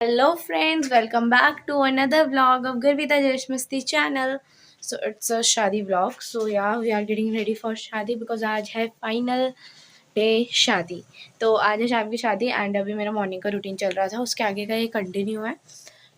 Hello friends, welcome back to another vlog of Garvita Jashmasti channel. So it's a शादी vlog. So yeah, we are getting ready for शादी because आज है final day शादी. तो आज है शाम की शादी एंड अभी मेरा मॉर्निंग का रूटीन चल रहा था, उसके आगे का ये कंटिन्यू है.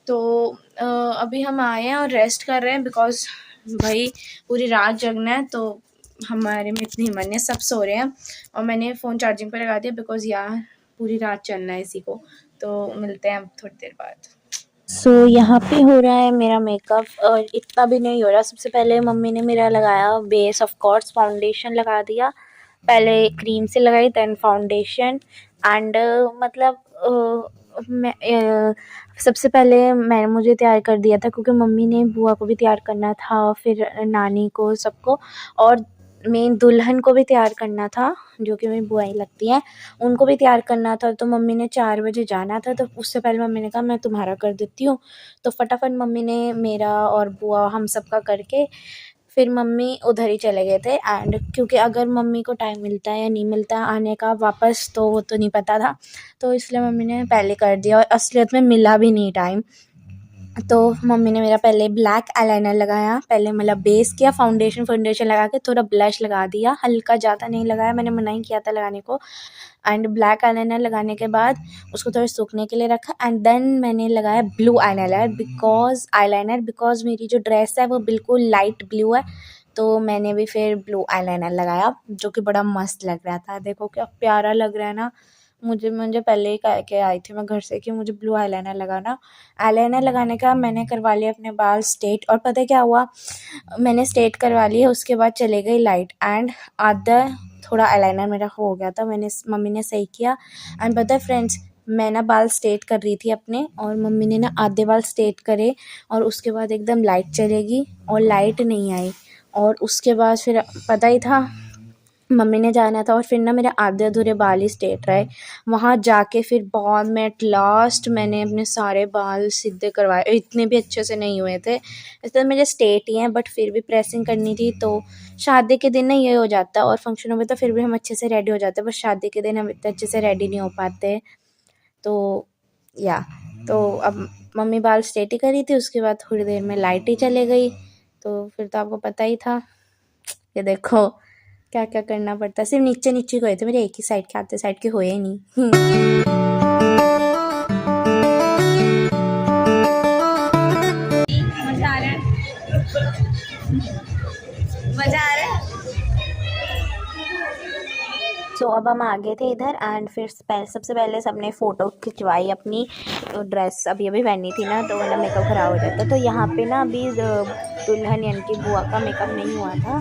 तो अभी हम आए हैं और रेस्ट कर रहे हैं बिकॉज भाई पूरी रात जगना है. तो हमारे में इतनी हिम्मत नहीं, सब सो रहे हैं और मैंने फ़ोन चार्जिंग पर लगा दिया बिकॉज यार पूरी रात चलना है इसी को. तो मिलते हैं अब थोड़ी देर बाद. यहाँ पे हो रहा है मेरा मेकअप और इतना भी नहीं हो रहा. सबसे पहले मम्मी ने मेरा लगाया बेस, ऑफ कोर्स फाउंडेशन लगा दिया. पहले क्रीम से लगाई देन फाउंडेशन एंड मतलब मैं सबसे पहले मुझे तैयार कर दिया था क्योंकि मम्मी ने बुआ को भी तैयार करना था, फिर नानी को, सबको, और मेन दुल्हन को भी तैयार करना था जो कि मेरी बुआ ही लगती है, उनको भी तैयार करना था. तो मम्मी ने 4 बजे जाना था, तो उससे पहले मम्मी ने कहा मैं तुम्हारा कर देती हूँ. तो फटाफट मम्मी ने मेरा और बुआ हम सबका करके फिर मम्मी उधर ही चले गए थे. एंड क्योंकि अगर मम्मी को टाइम मिलता है या नहीं मिलता आने का वापस तो वो तो नहीं पता था, तो इसलिए मम्मी ने पहले कर दिया और असलियत में मिला भी नहीं टाइम. तो मम्मी ने मेरा पहले ब्लैक आईलाइनर लगाया, पहले मतलब बेस किया, फाउंडेशन लगा के थोड़ा ब्लश लगा दिया, हल्का, ज़्यादा नहीं लगाया, मैंने मना ही किया था लगाने को. एंड ब्लैक आईलाइनर लगाने के बाद उसको थोड़ा सूखने के लिए रखा एंड देन मैंने लगाया ब्लू आईलाइनर बिकॉज मेरी जो ड्रेस है वो बिल्कुल लाइट ब्लू है. तो मैंने भी फिर ब्लू आईलाइनर लगाया जो कि बड़ा मस्त लग रहा था. देखो क्या प्यारा लग रहा है ना. मुझे पहले ही कह के आई थी मैं घर से कि मुझे ब्लू आईलाइनर लगाना. आईलाइनर लगाने का मैंने करवा लिया अपने बाल स्ट्रेट, और पता है क्या हुआ, मैंने स्ट्रेट करवा लिया, उसके बाद चले गई लाइट एंड आधा थोड़ा आईलाइनर मेरा हो गया था. मम्मी ने सही किया. एंड पता है फ्रेंड्स, मैं ना बाल स्ट्रेट कर रही थी अपने और मम्मी ने ना आधे बाल स्ट्रेट करे और उसके बाद एकदम लाइट चलेगी और लाइट नहीं आई. और उसके बाद फिर पता ही था मम्मी ने जाना था और फिर ना मेरे आधे अधूरे बाल ही स्ट्रेट रहे. वहाँ जाके फिर बाद में एट लास्ट मैंने अपने सारे बाल सीधे करवाए. इतने भी अच्छे से नहीं हुए थे, इसलिए मेरे स्ट्रेट ही हैं, बट फिर भी प्रेसिंग करनी थी. तो शादी के दिन ना ये हो जाता है, और फंक्शनों में तो फिर भी हम अच्छे से रेडी हो जाते हैं, बस शादी के दिन हम इतने अच्छे से रेडी नहीं हो पाते. तो या तो अब मम्मी बाल स्ट्रेट ही करी थी, उसके बाद थोड़ी देर में लाइट ही चले गई. तो फिर तो आपको पता ही था. ये देखो क्या क्या करना पड़ता है. सिर्फ नीचे नीचे गए थे मेरे, एक ही साइड के, आधे साइड के हुए ही नहीं. मजा आ रहा है, मजा आ रहा है. सो अब हम आ गए थे इधर एंड फिर सबसे पहले सबने फ़ोटो खिंचवाई अपनी. ड्रेस अभी अभी पहनी थी ना, तो वरना मेकअप ख़राब हो जाता. तो यहाँ पे ना अभी दुल्हन यानी कि बुआ का मेकअप नहीं हुआ था.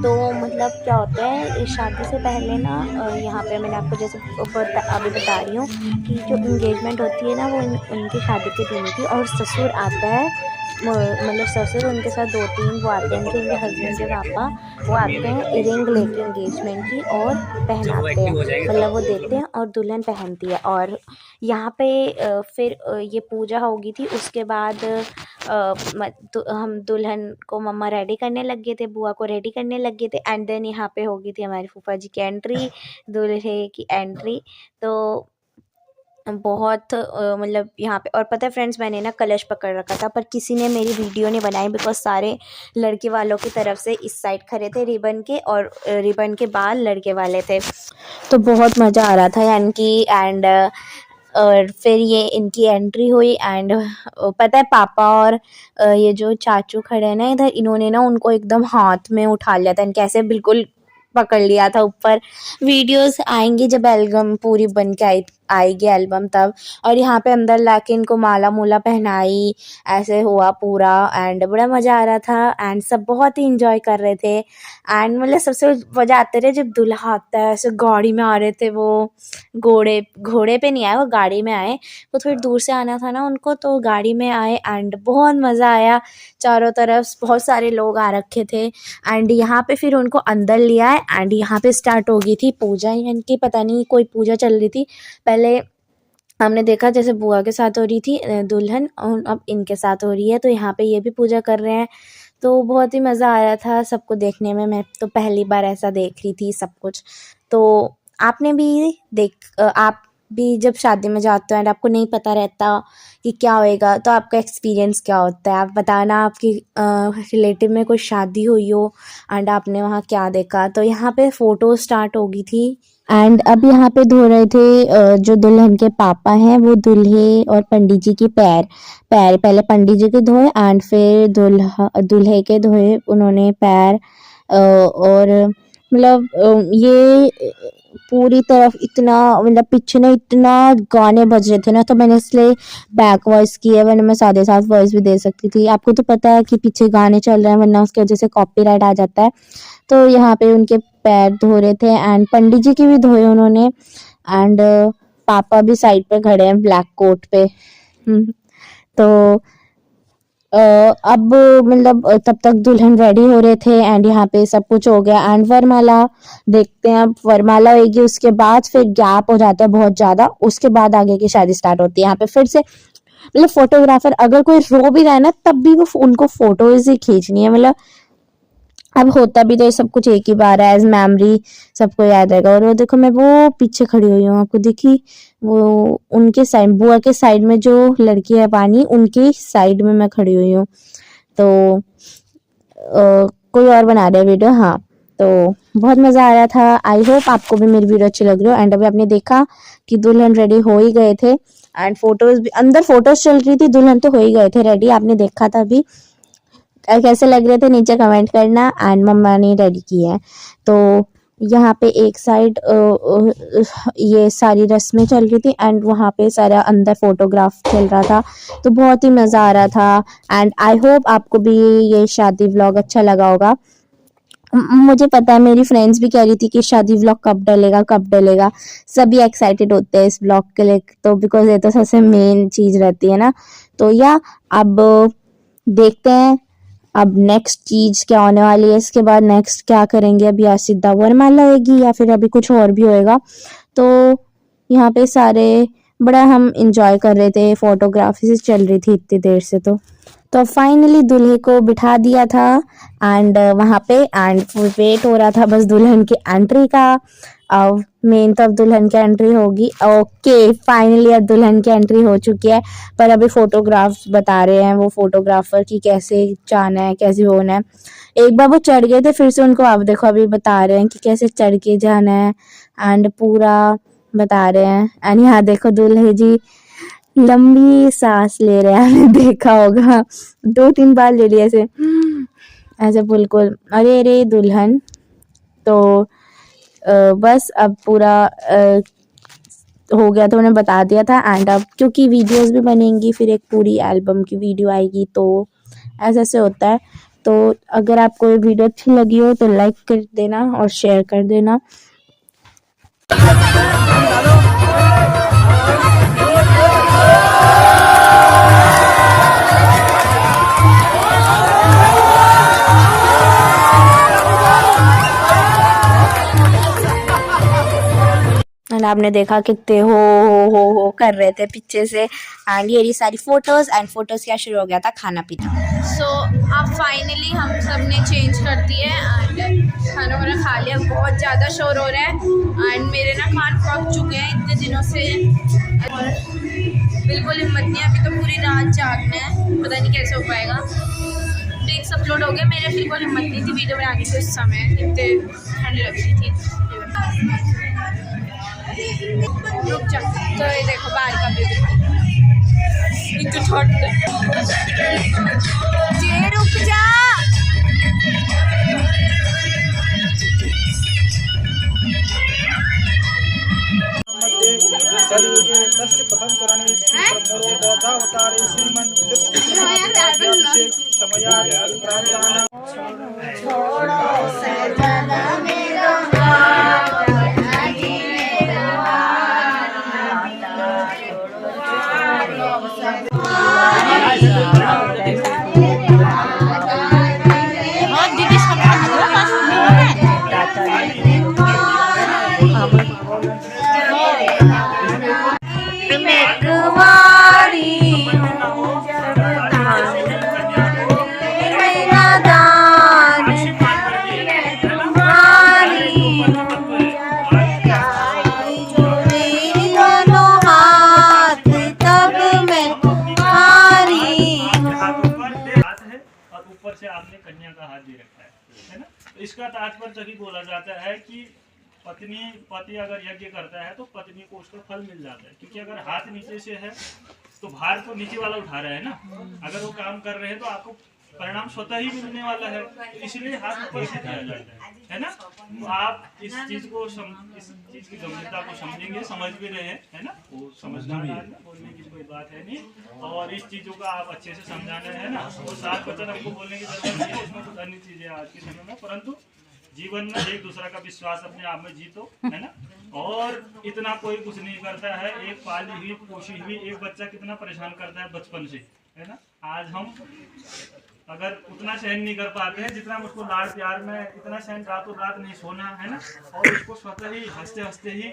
तो मतलब क्या होता है, शादी से पहले ना यहाँ पे मैंने आपको जैसे अभी बता रही हूँ कि जो इंगेजमेंट होती है ना वो उनकी शादी के दिन की, और ससुर आता है, मतलब ससुर उनके साथ 2-3 वो आते हैं, इनके हस्बैंड के पापा, वो आते हैं इयरिंग लेके एंगेजमेंट की और पहनाते हैं, मतलब वो देते हैं और दुल्हन पहनती है. और यहाँ पे फिर ये पूजा होगी थी. उसके बाद हम दुल्हन को मम्मा रेडी करने लग गए थे, बुआ को रेडी करने लग गए थे एंड देन यहाँ पे होगी थी हमारी फूफा जी की एंट्री, दूल्हे की एंट्री. तो बहुत मतलब यहाँ पे, और पता है फ्रेंड्स, मैंने ना कलश पकड़ रखा था पर किसी ने मेरी वीडियो नहीं बनाई बिकॉज सारे लड़के वालों की तरफ से इस साइड खड़े थे रिबन के, और रिबन के बाल लड़के वाले थे. तो बहुत मज़ा आ रहा था यानी कि. एंड और फिर ये इनकी एंट्री हुई एंड पता है पापा और ये जो चाचू खड़े हैं ना इधर, इन्होंने ना उनको एकदम हाथ में उठा लिया था, इनके ऐसे बिल्कुल पकड़ लिया था ऊपर. वीडियोस आएंगी जब एल्बम पूरी बन के आएगी एल्बम तब. और यहाँ पे अंदर लाके इनको माला मूला पहनाई, ऐसे हुआ पूरा एंड बड़ा मज़ा आ रहा था एंड सब बहुत ही इंजॉय कर रहे थे. एंड मतलब सबसे मज़ा आते रहे जब दूल्हा आता है, ऐसे गाड़ी में आ रहे थे वो, घोड़े घोड़े पे नहीं आए, वो गाड़ी में आए. वो थोड़ी दूर से आना था ना उनको, तो गाड़ी में आए एंड बहुत मज़ा आया. चारों तरफ बहुत सारे लोग आ रखे थे एंड यहाँ पे फिर उनको अंदर लिया है एंड यहाँ पे स्टार्ट हो गई थी पूजा, यानी कि पता नहीं कोई पूजा चल रही थी. पहले हमने देखा जैसे बुआ के साथ हो रही थी दुल्हन, और अब इनके साथ हो रही है, तो यहाँ पे ये भी पूजा कर रहे हैं. तो बहुत ही मज़ा आ रहा था सबको देखने में. मैं तो पहली बार ऐसा देख रही थी सब कुछ. तो आपने भी आप भी जब शादी में जाते हो एंड आपको नहीं पता रहता कि क्या होएगा, तो आपका एक्सपीरियंस क्या होता है? आप बताना, आपकी रिलेटिव में कोई शादी हुई हो एंड आपने वहाँ क्या देखा। तो यहाँ पे फ़ोटो स्टार्ट हो गई थी एंड अब यहाँ पे धो रहे थे जो दुल्हन के पापा हैं, वो दूल्हे और पंडित जी की पैर पैर पहले पंडित जी के धोए एंड फिर दूल्हे के धोए उन्होंने पैर। और मतलब ये पूरी तरफ इतना, मतलब पीछे ना इतना गाने बज रहे थे ना, तो मैंने इसलिए बैक वॉइस की है, वरना मैं साथ साथ वॉइस भी दे सकती थी। आपको तो पता है कि पीछे गाने चल रहे हैं, वरना उसकी वजह से कॉपीराइट आ जाता है। तो यहाँ पे उनके पैर धो रहे थे एंड पंडित जी के भी धोए उन्होंने एंड पापा भी साइड पे खड़े हैं ब्लैक कोट पे। तो अब मतलब तब तक दुल्हन रेडी हो रहे थे एंड यहाँ पे सब कुछ हो गया एंड वरमाला देखते हैं। अब वरमाला होगी, उसके बाद फिर गैप हो जाता है बहुत ज़्यादा, उसके बाद आगे की शादी स्टार्ट होती है। यहाँ पे फिर से मतलब फोटोग्राफर अगर कोई रो भी रहा है ना, तब भी वो उनको फोटोज ही खींचनी है। मतलब अब होता भी तो ये सब कुछ एक ही बार है, एज मेमोरी सबको याद रहेगा। और वो देखो, मैं वो पीछे खड़ी हुई हूँ, आपको दिखी? वो उनके साइड, बुआ के साइड में जो लड़की है पानी, उनके साइड में मैं खड़ी हुई हूँ। तो कोई और बना रहा है वीडियो। हाँ, तो बहुत मज़ा आ रहा था। आई होप आपको भी मेरी वीडियो अच्छी लग रही हो। एंड अभी आपने देखा कि दुल्हन रेडी हो ही गए थे एंड फोटोज भी, अंदर फोटोज चल रही थी, दुल्हन तो हो ही गए थे रेडी, आपने देखा था अभी। कैसे लग रहे थे नीचे कमेंट करना एंड मम्मा ने रेडी की है। तो यहाँ पे एक साइड ये सारी रस्में चल रही थी एंड वहाँ पे सारा अंदर फोटोग्राफ चल रहा था, तो बहुत ही मज़ा आ रहा था। एंड आई होप आपको भी ये शादी व्लॉग अच्छा लगा होगा। मुझे पता है, मेरी फ्रेंड्स भी कह रही थी कि शादी व्लॉग कब डलेगा कब डलेगा। सभी एक्साइटेड होते हैं इस व्लॉग के लिए, तो बिकॉज ये तो सबसे मेन चीज़ रहती है ना। तो या अब देखते हैं अब नेक्स्ट चीज क्या होने वाली है, इसके बाद नेक्स्ट क्या करेंगे। अभी या सीधा वरमाला होगी या फिर अभी कुछ और भी होएगा। तो यहाँ पे सारे बड़ा हम इंजॉय कर रहे थे, फोटोग्राफी से चल रही थी इतनी देर से। तो फाइनली दूल्हे को बिठा दिया था एंड वहाँ पे एंड वेट हो रहा था बस दुल्हन की एंट्री का। अब मेन तो अब दुल्हन की एंट्री होगी। ओके, फाइनली अब दुल्हन की एंट्री हो चुकी है, पर अभी फोटोग्राफ्स बता रहे हैं वो फोटोग्राफर की कैसे जाना है, कैसे होना है। एक बार वो चढ़ गए थे, फिर से उनको अब देखो अभी बता रहे हैं कि कैसे चढ़ के जाना है एंड पूरा बता रहे हैं। एंड यहाँ देखो दूल्हे जी लंबी सांस ले रहे हैं, आपने देखा होगा 2-3 बार ले लिया ऐसे ऐसे बिल्कुल। अरे अरे दुल्हन तो बस अब पूरा हो गया, तो उन्हें बता दिया था। एंड अब क्योंकि वीडियोस भी बनेंगी, फिर एक पूरी एल्बम की वीडियो आएगी, तो ऐसे ऐसे होता है। तो अगर आपको ये वीडियो अच्छी लगी हो तो लाइक कर देना और शेयर कर देना। एंड आपने देखा कितने हो कर रहे थे पीछे से। एंड ये सारी फोटोज क्या शुरू हो गया था खाना पीना। सो अब फाइनली हम सब ने चेंज कर दिए एंड खाना वाना खा लिया। बहुत ज़्यादा शोर हो रहा है एंड मेरे ना कान पक चुके हैं इतने दिनों से, और बिल्कुल हिम्मत नहीं है। अभी तो पूरी रात जागना है, पता नहीं कैसे हो पाएगा। पिक्स अपलोड हो गए मेरे, बिल्कुल हिम्मत नहीं थी वीडियो बनाने की उस समय, इतने ठंड लग रही थी। रुक जा, तो ये देखो बाहर का व्यू इतनी ठंड। जे रुक जा। कन्या का हाथ दे रखा है ना। तो इसका तात्पर्य तभी बोला जाता है कि पति अगर यज्ञ करता है तो पत्नी को उसका फल मिल जाता है, क्योंकि अगर हाथ नीचे से है तो भार तो नीचे वाला उठा रहा है ना। अगर वो काम कर रहे हैं तो आपको परिणाम स्वतः ही मिलने वाला है, तो इसलिए हाथ ऊपर से किया जाता है ना। तो आप इस चीज की गंभीरता को समझेंगे, समझ भी रहे हैं, है ना। वो समझना है, बोलने की कोई बात है नहीं, और इस चीजों का आप अच्छे से समझाना है ना। और 7 वचन हमको बोलने की जरूरत नहीं है, इसमें कुछ अन्य चीजें आज के समय में, परंतु जीवन में एक दूसरा का विश्वास अपने आप में जीतो, है ना। और इतना कोई कुछ नहीं करता है, एक पाली हुई पोषी हुई एक बच्चा कितना परेशान करता है बचपन से, है ना। आज हम अगर उतना सहन नहीं कर पाते हैं जितना उसको लाड़ प्यार में, इतना सहन रातों रात नहीं सोना, है ना, और उसको स्वतः ही हंसते हंसते ही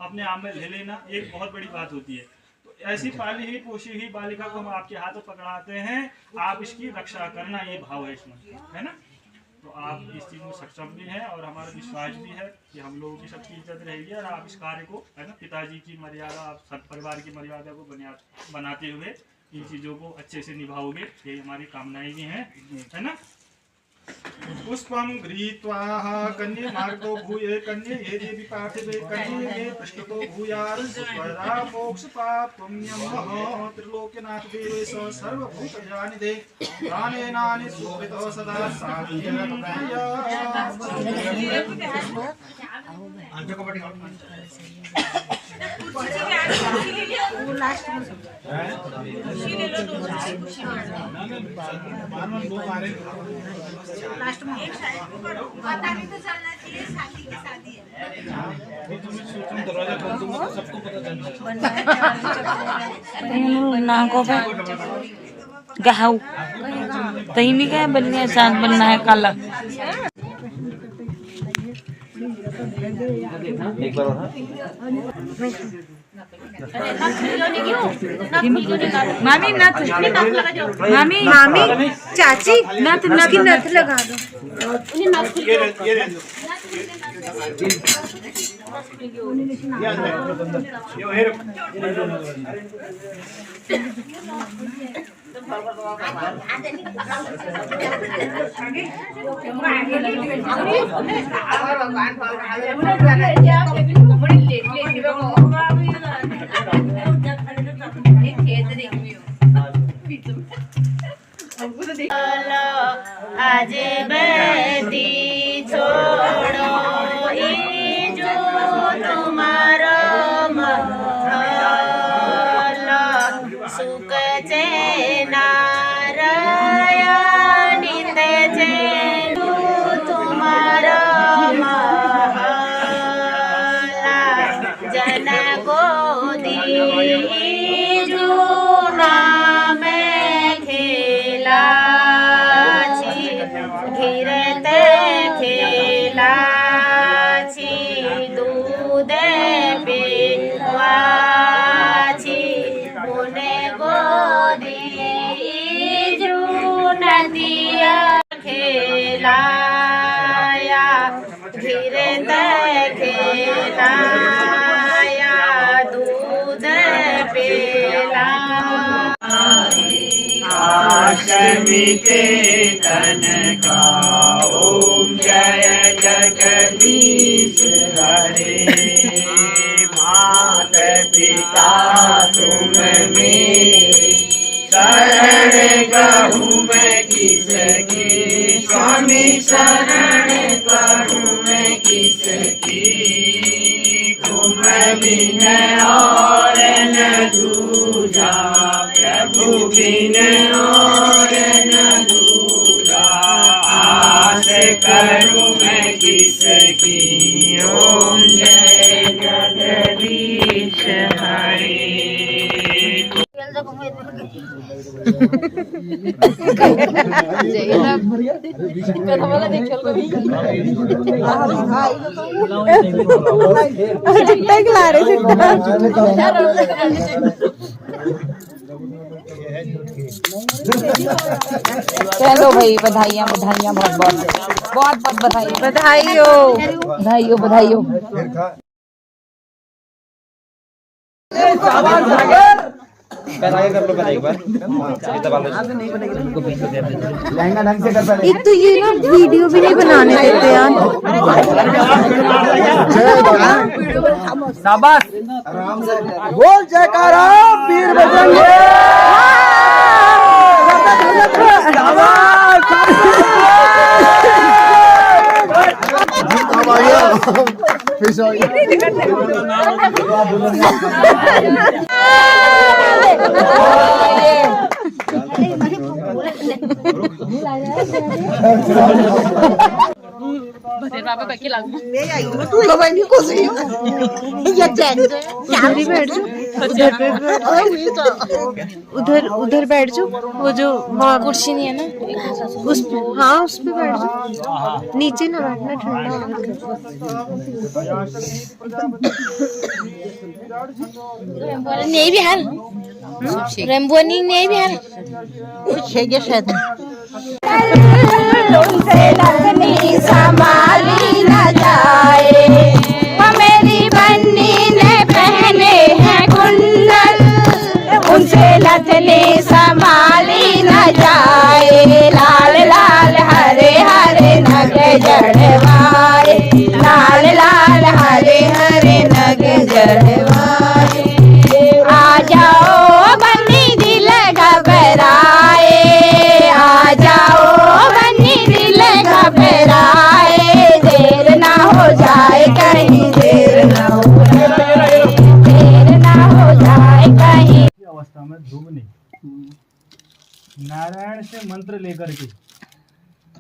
अपने आप में ले लेना, एक बहुत बड़ी बात होती है। तो ऐसी पाली हुई पोषी हुई बालिका को हम आपके हाथों पकड़ाते हैं, आप इसकी रक्षा करना, ये भाव है इसमें, है ना। तो आप इस चीज़ में सक्षम भी हैं और हमारा विश्वास भी है कि हम लोगों की सबकी इज्जत रहेगी, और आप इस कार्य को, है ना, पिताजी की मर्यादा, आप सब परिवार की मर्यादा को बनाते हुए इन चीज़ों को अच्छे से निभाओगे, यही हमारी कामनाएं भी हैं, है ना। पुष्पम गृहीत्वा कन्ये मार्गो भूये कन्ये ये देवी पार्थिवे कन्ये ये पृष्ठतो भूयार स्वरा मोक्ष पाप पुण्यम मह त्रिलोक्यनाथ देवेश सर्वभूतजानिधे प्राणेनानि शोभितो सदा साध्यं लास्ट में पता भी तो चलना चाहिए शादी की शादी है। दरवाजा खोल दूंगा तो सबको पता चल जाएगा। नाकों पे गहाऊ तही नहीं क्या बनना है, चांद बनना है काला। एक बार मामी नथ, मामी मामी चाची नथ नथ नथ लगा दो। आज बेटी छोड़ो जो तुम्हारा महल सुख चैना नित चैन तुम्हारा महल जन गोदी जूना में खेला घिरत खेला दूध पिवाची मुने गोदी जू नदिया खेलाया घिरत खेलाया दूध पिला आशमिते तन का ओम जय जगदीश हरे। मात पिता तुम मेरी शरण कहूँ मैं किसकी, स्वामी शरण कहूँ मैं किसकी। तुम बिन और न दूजा प्रभु बिन और न दूजा, आस करूँ मैं किसकी। ओम जय जगदीश हरे। चलो भाई बधाइयाँ बधाइयाँ बहुत बहुत बहुत बहुत बधाई बधाइयों बधाइयों बधाइयों। पैर आगे कर लो, पैर एक बार लहंगा ढंग से कर पहले। एक तो ये ना वीडियो भी नहीं बनाने देते यार। शाबाश, बोल जयकारा वीर बजरंगी। उधर उधर बैठ जाओ, वो जो कुर्सी नहीं है ना उस, हाँ उस पे बैठ जाओ, नीचे ना बैठना, ठंडा नहीं भी हाल रेम्बो नहीं भी हाल कुछ है क्या शायद। उनसे लगनी संभाली न जाए, वो मेरी बन्नी ने पहने हैं कुंडल, उनसे लगनी संभाली न जाए। लाल लाल हरे हरे नग जड़वाए, लाल लाल हरे हरे नग जड़वाए। आ जाओ बन्नी दिल घबराए, आ जाओ बन्नी दिल घबराए, देर ना हो जाए कहीं, देर ना हो जाए, देर ना हो जाए कहीं। अवस्था में ध्रुव ने नारायण से मंत्र लेकर के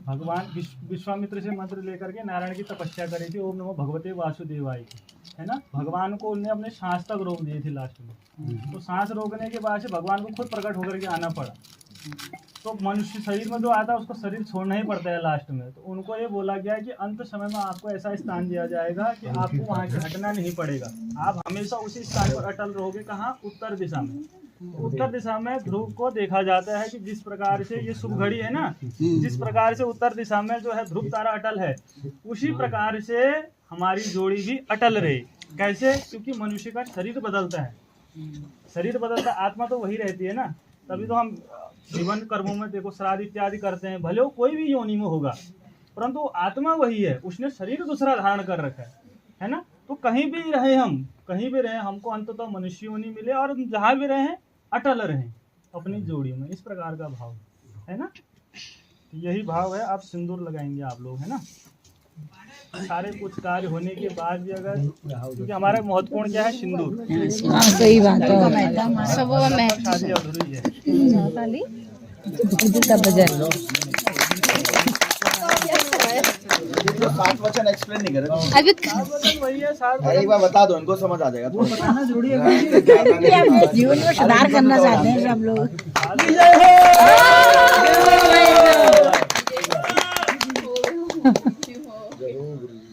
भगवान विश्वामित्र से मंत्र लेकर के नारायण की तपस्या करी थी, ओम नमो भगवते वासुदेवाय की, है ना। भगवान को उनने अपने सांस तक रोक दिए थे लास्ट में, तो सांस रोकने के बाद से भगवान को खुद प्रकट होकर के आना पड़ा। तो मनुष्य शरीर में जो आता है उसको शरीर छोड़ना ही पड़ता है लास्ट में। तो उनको ये बोला गया कि अंत समय में आपको ऐसा स्थान दिया जाएगा कि आपको वहाँ से हटना नहीं पड़ेगा, आप हमेशा उसी स्थान पर अटल रहोगे। कहाँ? उत्तर दिशा में। उत्तर दिशा में ध्रुव को देखा जाता है कि जिस प्रकार से ये शुभ घड़ी है ना, जिस प्रकार से उत्तर दिशा में जो है ध्रुव तारा अटल है, उसी प्रकार से हमारी जोड़ी भी अटल रहे। कैसे? क्योंकि मनुष्य का शरीर बदलता है, शरीर बदलता है, आत्मा तो वही रहती है ना। तभी तो हम जीवन कर्मों में देखो श्राद्ध इत्यादि करते हैं, भले वो कोई भी योनि में होगा, परंतु आत्मा वही है, उसने शरीर दूसरा धारण कर रखा है ना। तो कहीं भी रहे हम, कहीं भी रहे, हमको अंततः मनुष्य योनि मिले और हम जहाँ भी रहे अटल रहें अपनी जोड़ी में, इस प्रकार का भाव है ना। यही भाव है। आप सिंदूर लगाएंगे आप लोग, है ना। सारे कुछ कार्य होने के बाद भी अगर, क्योंकि हमारा महत्वपूर्ण क्या है? सिंदूर। सही बात है, सब शादी अधूरी है। सात वचन एक्सप्लेन नहीं कर रहे अभी वही है साथ। एक बार बता दो, इनको समझ आ जाएगा। जीवन में सुधार करना चाहते हैं सब लोग।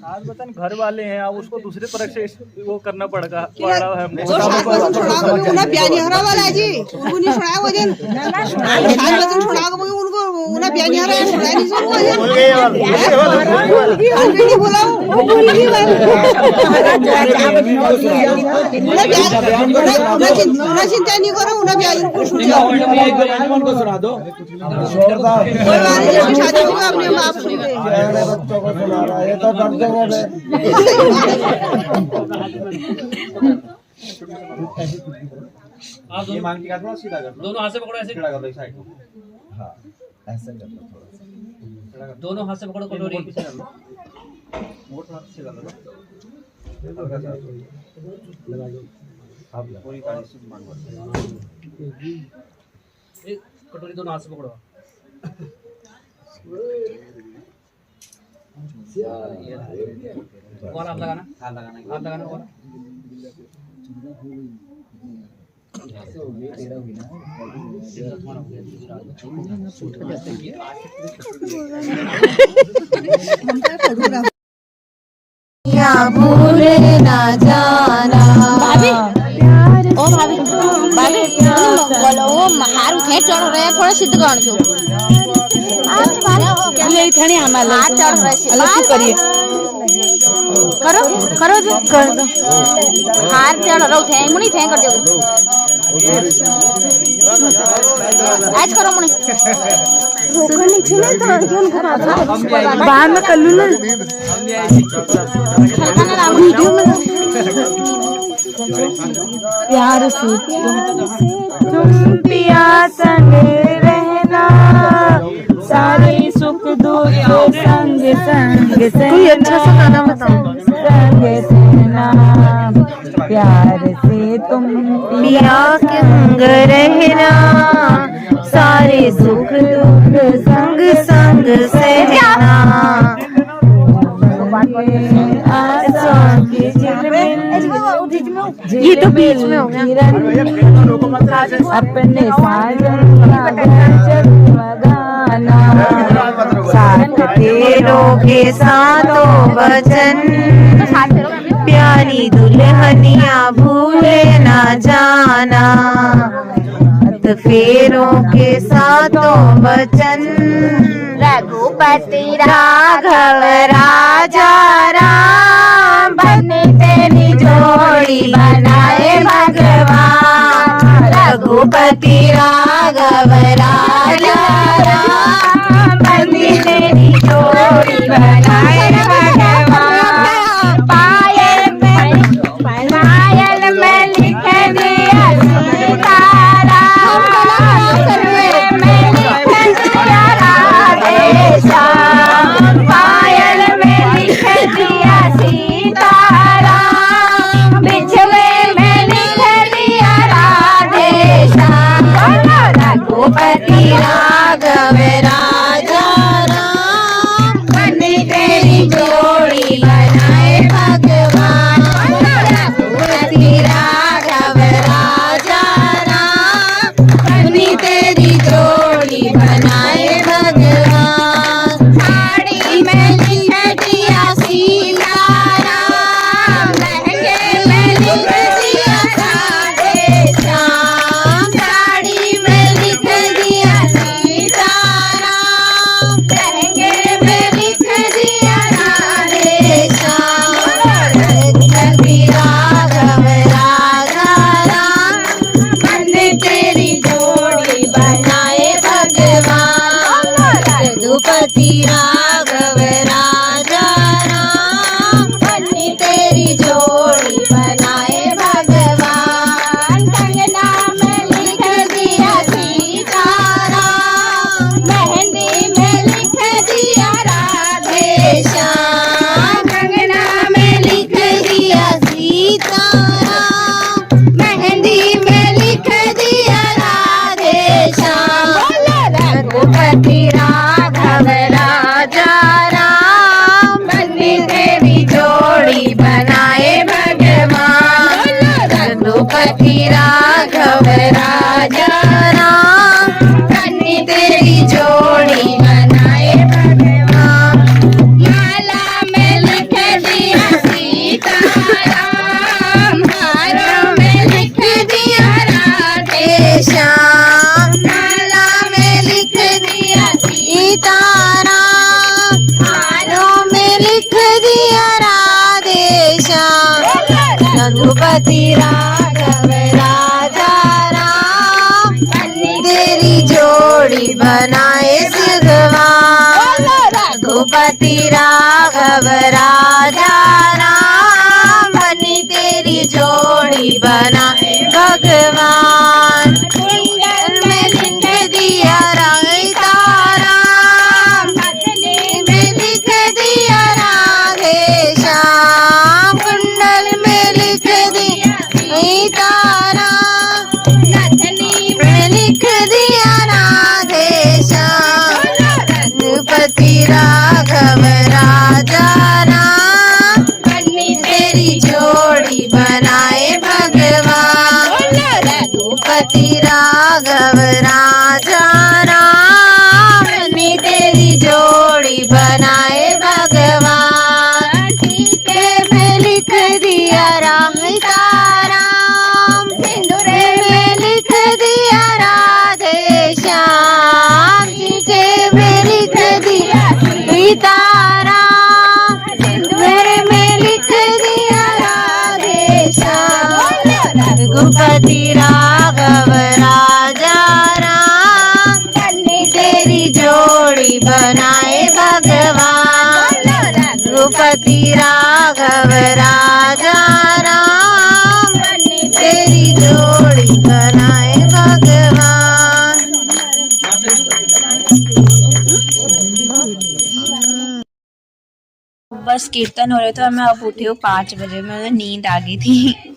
आज बतान घर वाले हैं, अब उसको दूसरे तरह से वो करना पड़ेगा है हमको। चिंता नहीं करो, सुना दो। अपने बाप बच्चों को सुना रहा है, ये तो सब जगह पे। ये मांग के थोड़ा सीधा कर, दोनों हाथ से पकड़ो, ऐसे खड़ा कर दो एक साइड को। हाँ ऐसे कर दो, थोड़ा सा दोनों हाथ से पकड़ो, कटोरी पीछे कर लो, वो थोड़ा पीछे कर लो, लगा दो आप पूरी काली से मांग लो। एक कटोरी दोनों हाथ से पकड़ो। और आप लगाना, हाथ लगाना, हाथ लगाना और भूल ना जाना। भाभी, ओ भाभी, भाभी, बोलो वो हार उठे चढ़ रहे हैं, थोड़ा सिद्ध कर दो। ये इतने हमारे हाथ चढ़ रहे हैं, अलग करिए, करो करो जो कर दो। हार चढ़ रहे थे, मुनी थे कर दो। ऐड करो मुझे नीचे नहीं बाहर में कर लूँ ना वीडियो में प्यार से तुम पिया संग रहना सारे सुख दुख संग संग कोई अच्छा सा गाना बताओ संग सहना प्यार से तुम पिया संग रहना सारे सुख दुख संग संग सहना ये तो बीच में हो गया अपने साजन जगमगाना साथ तेरों के साथों वचन प्यारी दुल्हनिया भूले ना जाना फेरों के साथों वचन रघुपति राघव राजा राम बने तेरी जोड़ी बनाए भगवान रघुपति राघव राजा राम बने तेरी जोड़ी बनाए भगवान पायल में लिख दिया पायल में लिख दिया सीताराम बिछवे में लिख दिया राधे श्याम रघुपति राघव राजा राम बनी तेरी जोड़ी बनाए भगवान रघुपति राघव राजा राम बनी तेरी जोड़ी बनाए भगवान साड़ी में लिख दिया सीताराम लहंगे में लिख दिया राधे श्याम साड़ी में लिख दिया सीताराम लहंगे में लिख दिया राधे श्याम रघुपति राघव राजा राम बने तेरी जोड़ी बनाए भगवान रघुपति राघव राजा राम बनी तेरी जोड़ी बनाए भगवान कंगना में लिख दिया सीताराम मेहंदी में लिख दिया राधे श्याम कंगना में लिख दिया सीताराम मेहंदी में लिख दिया राधे श्याम रघुपति राघव राजा राम बनी तेरी जोड़ी बनाए भगवान रघुपति राघव राजा राम बनी तेरी जोड़ी बनाए भगवान माला में लिख दिया सीताराम हारों में लिख दिया राधे श्याम माला में लिख दिया सीताराम हारों में लिख दिया राधे श्याम रघुपति राघव राजा राम बनी तेरी जोड़ी बनाए भगवान रघुपति राघव राजा राम बनी तेरी जोड़ी बनाए भगवान कुंडल में लिख दिया सीताराम नथनी में लिख दिया राधे श्याम कुंडल में लिख दिया सीताराम नथनी में लिख दिया राधे श्याम रघुपति राघव राजा राम बनी तेरी जोड़ी बनाए भगवान रघुपति राघव राजा राम बनी तेरी जोड़ी बनाए भगवान टीके में लिख दिया राम सीताराम सिंदूरे में लिख दिया राधे श्याम टीके में लिख दिया सीताराम सिंदूरे में लिख दिया राधे श्याम रघुपति राघव बनाए भगवान, रघुपति राघव राजा राम, तेरी जोड़ी बनाए भगवान। बस कीर्तन हो रहे थे और मैं अब उठी हूँ 5 बजे, मुझे नींद आ गई थी।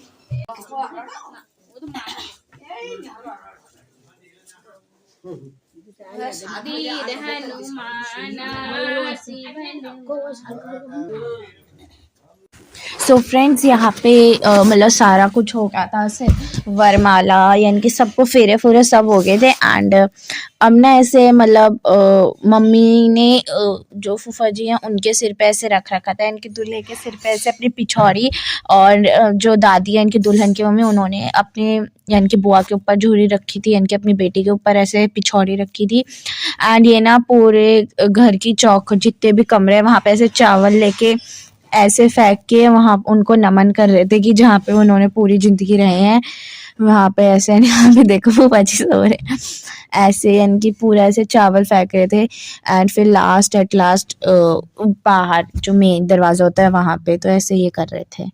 सो फ्रेंड्स, यहाँ पे मतलब सारा कुछ हो गया था, सिर्फ वरमाला यानी कि सबको फेरे फूरे सब हो गए थे। एंड अब ना ऐसे मतलब मम्मी ने जो फूफा जी हैं उनके सिर पे ऐसे रख रखा था, इनके दूल्हे के सिर पे ऐसे अपनी पिछौरी, और जो दादी है इनकी दुल्हन की मम्मी, उन्होंने अपने यानी कि बुआ के ऊपर झूरी रखी थी, यानी कि अपनी बेटी के ऊपर ऐसे पिछौरी रखी थी। एंड ये ना पूरे घर की चौक जितने भी कमरे हैं वहाँ पे ऐसे चावल लेके ऐसे फेंक के वहाँ उनको नमन कर रहे थे कि जहाँ पे उन्होंने पूरी ज़िंदगी रहे हैं वहाँ पे ऐसे। यहाँ पे देखो फूफा जी सो रहे हैं ऐसे, यानी कि पूरा ऐसे चावल फेंक रहे थे। एंड फिर एट लास्ट बाहर जो मेन दरवाज़ा होता है वहाँ पे, तो ऐसे ये कर रहे थे।